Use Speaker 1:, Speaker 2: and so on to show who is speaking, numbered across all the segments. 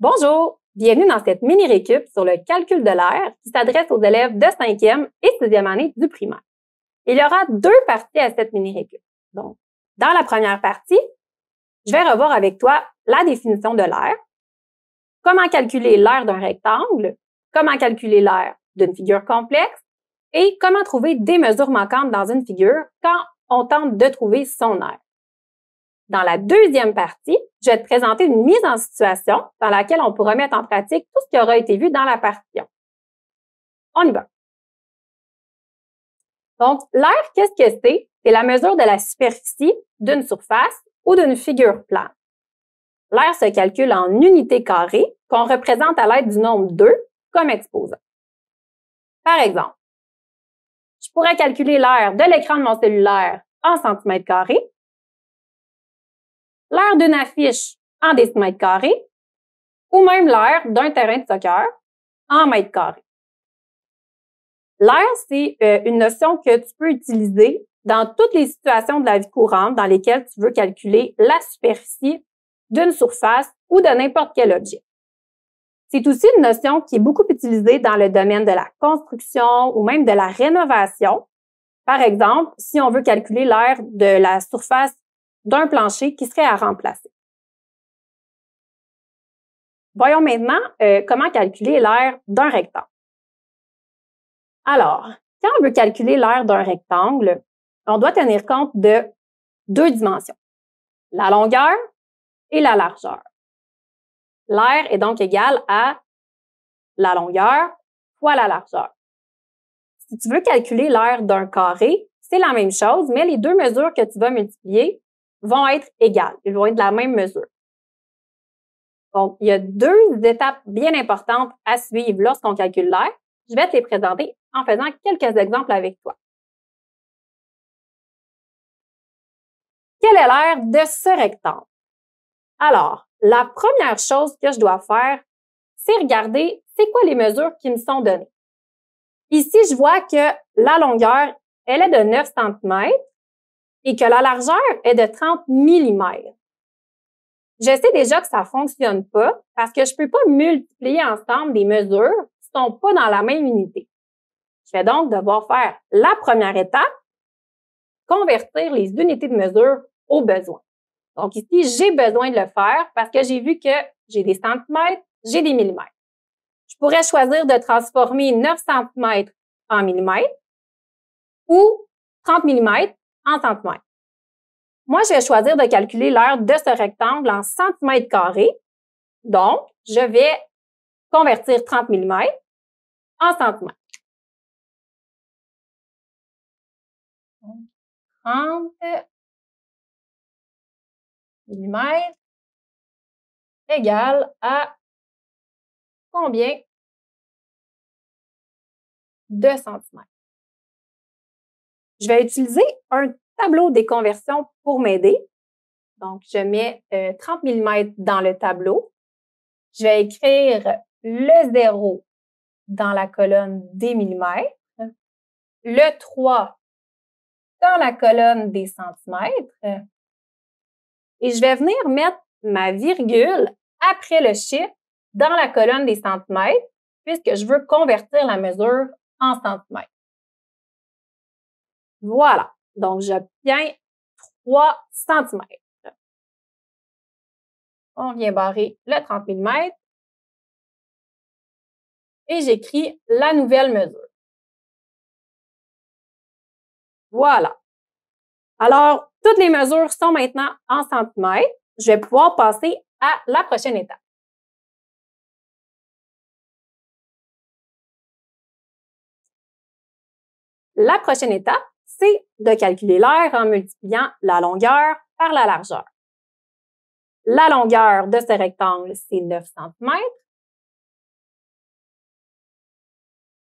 Speaker 1: Bonjour, bienvenue dans cette mini-récup sur le calcul de l'air qui s'adresse aux élèves de 5e et 6e année du primaire. Il y aura deux parties à cette mini-récup. Donc, dans la première partie, je vais revoir avec toi la définition de l'air, comment calculer l'air d'un rectangle, comment calculer l'air d'une figure complexe et comment trouver des mesures manquantes dans une figure quand on tente de trouver son air. Dans la deuxième partie, je vais te présenter une mise en situation dans laquelle on pourra mettre en pratique tout ce qui aura été vu dans la partie 1. On y va. Donc, l'air, qu'est-ce que c'est? C'est la mesure de la superficie d'une surface ou d'une figure plane. L'air se calcule en unités carrées qu'on représente à l'aide du nombre 2 comme exposant. Par exemple, je pourrais calculer l'air de l'écran de mon cellulaire en centimètres carrés, l'air d'une affiche en décimètres carrés ou même l'air d'un terrain de soccer en mètres carrés. L'air, c'est une notion que tu peux utiliser dans toutes les situations de la vie courante dans lesquelles tu veux calculer la superficie d'une surface ou de n'importe quel objet. C'est aussi une notion qui est beaucoup utilisée dans le domaine de la construction ou même de la rénovation. Par exemple, si on veut calculer l'air de la surface d'un plancher qui serait à remplacer. Voyons maintenant comment calculer l'air d'un rectangle. Alors, quand on veut calculer l'air d'un rectangle, on doit tenir compte de deux dimensions, la longueur et la largeur. L'air est donc égal à la longueur fois la largeur. Si tu veux calculer l'air d'un carré, c'est la même chose, mais les deux mesures que tu vas multiplier vont être égales. Ils vont être de la même mesure. Donc, il y a deux étapes bien importantes à suivre lorsqu'on calcule l'air. Je vais te les présenter en faisant quelques exemples avec toi. Quel est l'air de ce rectangle? Alors, la première chose que je dois faire, c'est regarder c'est quoi les mesures qui me sont données. Ici, je vois que la longueur, elle est de 9 cm et que la largeur est de 30 mm. Je sais déjà que ça ne fonctionne pas parce que je ne peux pas multiplier ensemble des mesures qui ne sont pas dans la même unité. Je vais donc devoir faire la première étape, convertir les unités de mesure aux besoins. Donc ici, j'ai besoin de le faire parce que j'ai vu que j'ai des centimètres, j'ai des millimètres. Je pourrais choisir de transformer 9 cm en millimètres ou 30 mm en centimètres. Moi, je vais choisir de calculer l'air de ce rectangle en centimètres carrés. Donc, je vais convertir 30 mm en centimètres. 30 mm égale à combien? 2 cm. Je vais utiliser un tableau des conversions pour m'aider. Donc, je mets 30 mm dans le tableau. Je vais écrire le 0 dans la colonne des millimètres, le 3 dans la colonne des centimètres et je vais venir mettre ma virgule après le chiffre dans la colonne des centimètres puisque je veux convertir la mesure en centimètres. Voilà, donc j'obtiens 3 cm. On vient barrer le 30 mm et j'écris la nouvelle mesure. Voilà. Alors, toutes les mesures sont maintenant en centimètres. Je vais pouvoir passer à la prochaine étape. La prochaine étape, c'est de calculer l'air en multipliant la longueur par la largeur. La longueur de ce rectangle, c'est 9 cm.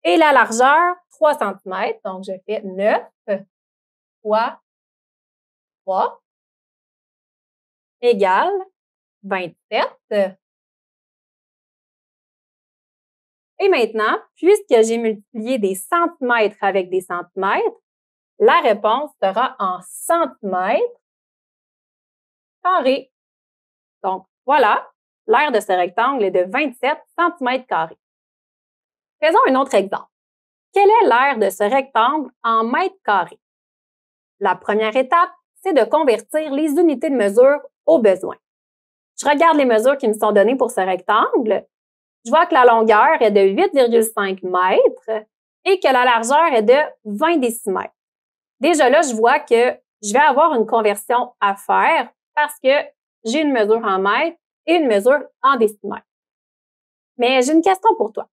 Speaker 1: Et la largeur, 3 cm. Donc, je fais 9 fois 3 égale 27. Et maintenant, puisque j'ai multiplié des centimètres avec des centimètres, la réponse sera en centimètres carrés. Donc, voilà, l'aire de ce rectangle est de 27 cm². Faisons un autre exemple. Quelle est l'aire de ce rectangle en mètres carrés? La première étape, c'est de convertir les unités de mesure aux besoins. Je regarde les mesures qui me sont données pour ce rectangle. Je vois que la longueur est de 8,5 mètres et que la largeur est de 20 décimètres. Déjà là, je vois que je vais avoir une conversion à faire parce que j'ai une mesure en mètres et une mesure en décimètres. Mais j'ai une question pour toi.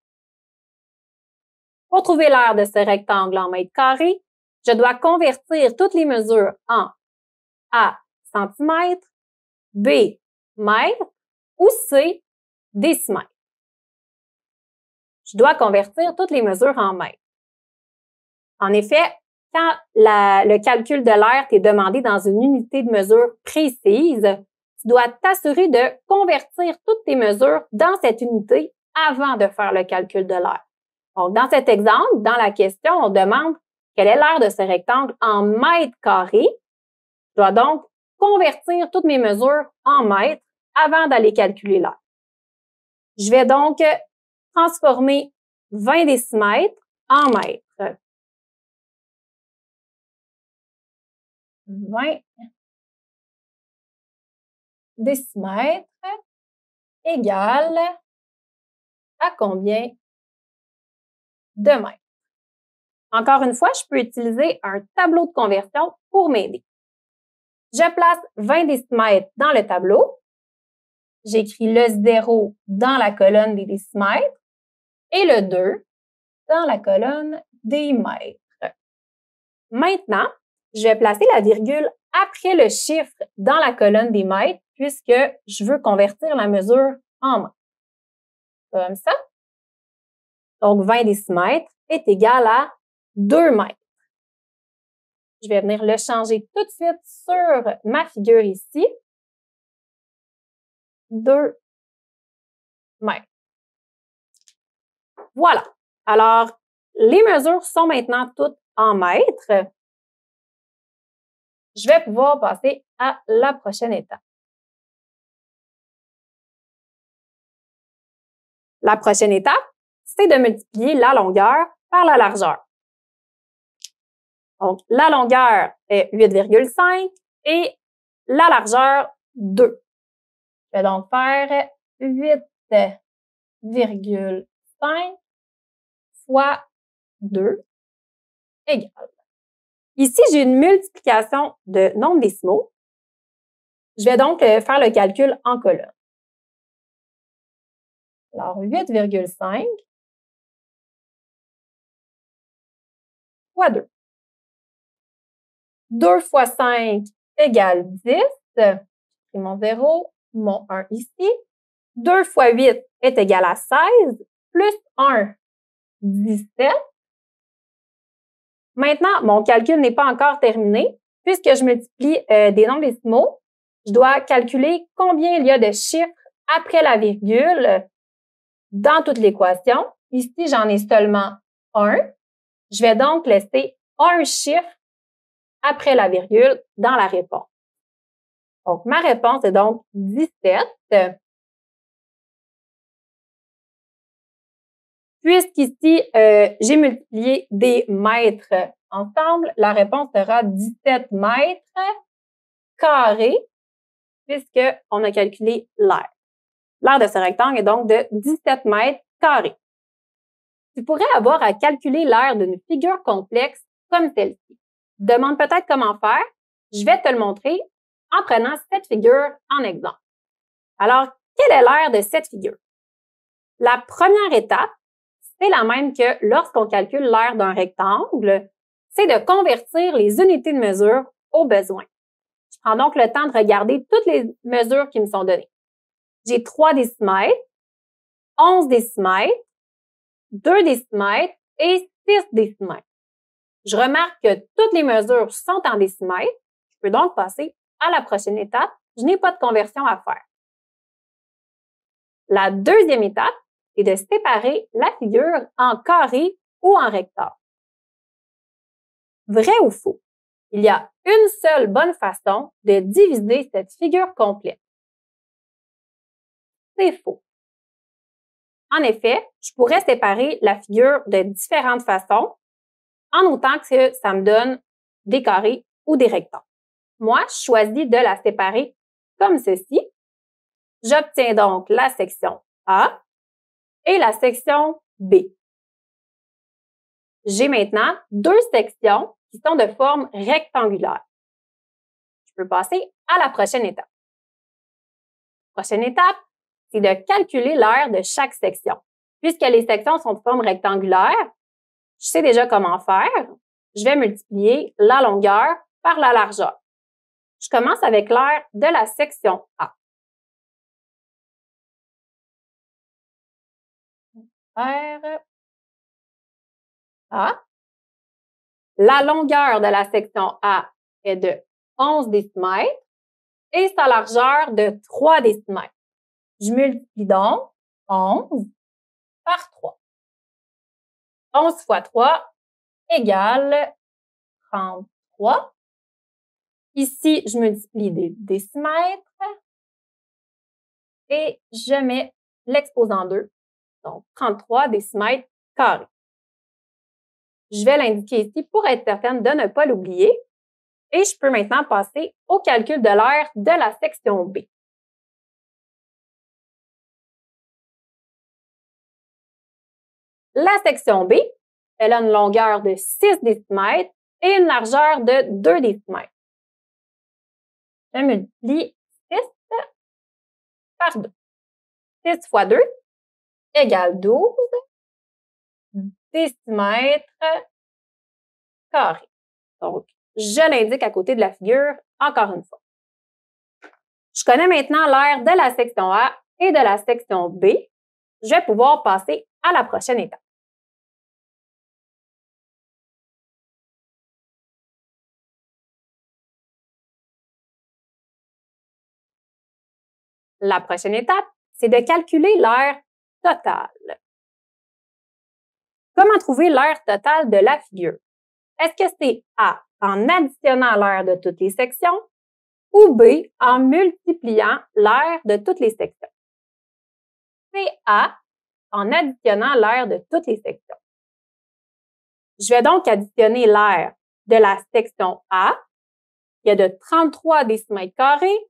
Speaker 1: Pour trouver l'aire de ce rectangle en mètres carrés, je dois convertir toutes les mesures en A centimètres, B mètres ou C décimètres. Je dois convertir toutes les mesures en mètres. En effet, quand le calcul de l'aire t'est demandé dans une unité de mesure précise, tu dois t'assurer de convertir toutes tes mesures dans cette unité avant de faire le calcul de l'aire. Donc, dans cet exemple, dans la question, on demande quelle est l'aire de ce rectangle en mètres carrés. Je dois donc convertir toutes mes mesures en mètres avant d'aller calculer l'aire. Je vais donc transformer 20 décimètres en mètres. 20 décimètres égale à combien de mètres? Encore une fois, je peux utiliser un tableau de conversion pour m'aider. Je place 20 décimètres dans le tableau. J'écris le 0 dans la colonne des décimètres et le 2 dans la colonne des mètres. Maintenant, je vais placer la virgule après le chiffre dans la colonne des mètres puisque je veux convertir la mesure en mètres. Comme ça. Donc, 20 décimètres est égal à 2 mètres. Je vais venir le changer tout de suite sur ma figure ici. 2 mètres. Voilà. Alors, les mesures sont maintenant toutes en mètres. Je vais pouvoir passer à la prochaine étape. La prochaine étape, c'est de multiplier la longueur par la largeur. Donc, la longueur est 8,5 et la largeur 2. Je vais donc faire 8,5 fois 2 égale. Ici, j'ai une multiplication de nombres décimaux. Je vais donc faire le calcul en colonne. Alors, 8,5 fois 2. 2 fois 5 égale 10. J'ai mon 0, mon 1 ici. 2 fois 8 est égal à 16, plus 1, 17. Maintenant, mon calcul n'est pas encore terminé. Puisque je multiplie des nombres décimaux, je dois calculer combien il y a de chiffres après la virgule dans toute l'équation. Ici, j'en ai seulement 1. Je vais donc laisser un chiffre après la virgule dans la réponse. Donc, ma réponse est donc 17. Puisqu'ici, j'ai multiplié des mètres ensemble, la réponse sera 17 mètres carrés puisqu'on a calculé l'aire. L'aire de ce rectangle est donc de 17 mètres carrés. Tu pourrais avoir à calculer l'aire d'une figure complexe comme celle-ci. Demande peut-être comment faire. Je vais te le montrer en prenant cette figure en exemple. Alors, quelle est l'aire de cette figure? La première étape, c'est la même que lorsqu'on calcule l'aire d'un rectangle, c'est de convertir les unités de mesure aux besoins. Je prends donc le temps de regarder toutes les mesures qui me sont données. J'ai 3 décimètres, 11 décimètres, 2 décimètres et 6 décimètres. Je remarque que toutes les mesures sont en décimètres. Je peux donc passer à la prochaine étape. Je n'ai pas de conversion à faire. La deuxième étape est de séparer la figure en carré ou en rectangle. Vrai ou faux? Il y a une seule bonne façon de diviser cette figure complète. c'est faux. En effet, je pourrais séparer la figure de différentes façons, en autant que ça me donne des carrés ou des rectangles. Moi, je choisis de la séparer comme ceci. J'obtiens donc la section A et la section B. J'ai maintenant deux sections qui sont de forme rectangulaire. Je peux passer à la prochaine étape. Prochaine étape, c'est de calculer l'aire de chaque section. Puisque les sections sont de forme rectangulaire, je sais déjà comment faire. Je vais multiplier la longueur par la largeur. Je commence avec l'aire de la section A. Aire A. La longueur de la section A est de 11 décimètres et sa largeur de 3 décimètres. Je multiplie donc 11 par 3. 11 fois 3 égale 33. Ici, je multiplie des décimètres et je mets l'exposant 2, donc 33 décimètres carrés. Je vais l'indiquer ici pour être certaine de ne pas l'oublier. Et je peux maintenant passer au calcul de l'aire de la section B. La section B, elle a une longueur de 6 décimètres et une largeur de 2 décimètres. Je multiplie 6 par 2. 6 fois 2 égale 12 décimètres carrés. Donc, je l'indique à côté de la figure, encore une fois. Je connais maintenant l'aire de la section A et de la section B. Je vais pouvoir passer à la prochaine étape. La prochaine étape, c'est de calculer l'aire totale. Comment trouver l'aire totale de la figure? Est-ce que c'est A, en additionnant l'aire de toutes les sections, ou B, en multipliant l'aire de toutes les sections? C'est A, en additionnant l'aire de toutes les sections. Je vais donc additionner l'aire de la section A, qui est de 33 décimètres carrés,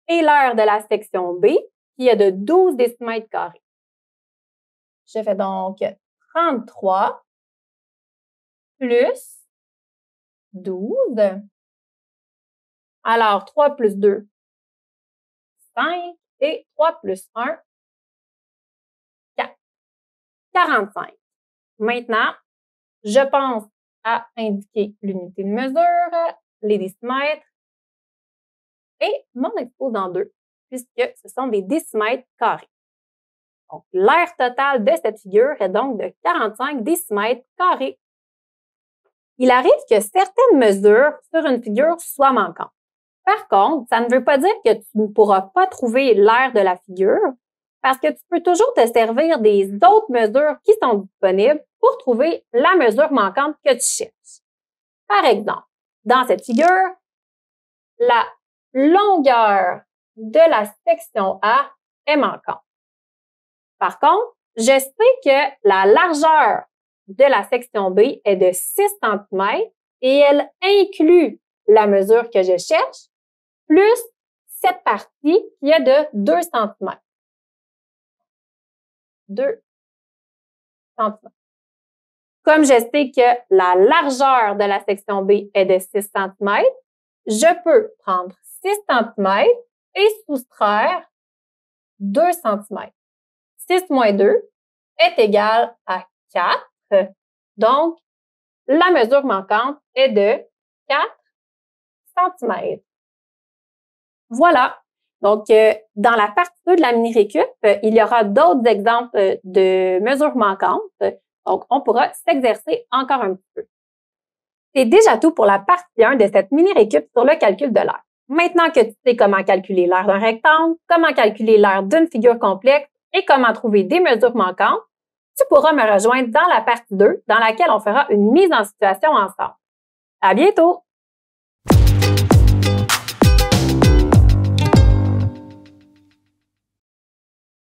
Speaker 1: et l'aire de la section B, qui est de 12 décimètres carrés. Je fais donc 33 plus 12. Alors, 3 plus 2, 5, et 3 plus 1, 4. 45. Maintenant, je pense à indiquer l'unité de mesure, les décimètres, et mon exposant 2, puisque ce sont des décimètres carrés. Donc, l'aire totale de cette figure est donc de 45 décimètres carrés. Il arrive que certaines mesures sur une figure soient manquantes. Par contre, ça ne veut pas dire que tu ne pourras pas trouver l'aire de la figure, parce que tu peux toujours te servir des autres mesures qui sont disponibles pour trouver la mesure manquante que tu cherches. Par exemple, dans cette figure, la longueur de la section A est manquante. Par contre, je sais que la largeur de la section B est de 6 cm et elle inclut la mesure que je cherche, plus cette partie qui est de 2 cm. 2 cm. Comme je sais que la largeur de la section B est de 6 cm, je peux prendre 6 cm et soustraire 2 cm. 6 moins 2 est égal à 4. Donc, la mesure manquante est de 4 cm. Voilà. Donc, dans la partie 2 de la mini-récup, il y aura d'autres exemples de mesures manquantes. Donc, on pourra s'exercer encore un petit peu. C'est déjà tout pour la partie 1 de cette mini-récup sur le calcul de l'aire. Maintenant que tu sais comment calculer l'aire d'un rectangle, comment calculer l'aire d'une figure complexe et comment trouver des mesures manquantes, tu pourras me rejoindre dans la partie 2 dans laquelle on fera une mise en situation ensemble. À bientôt!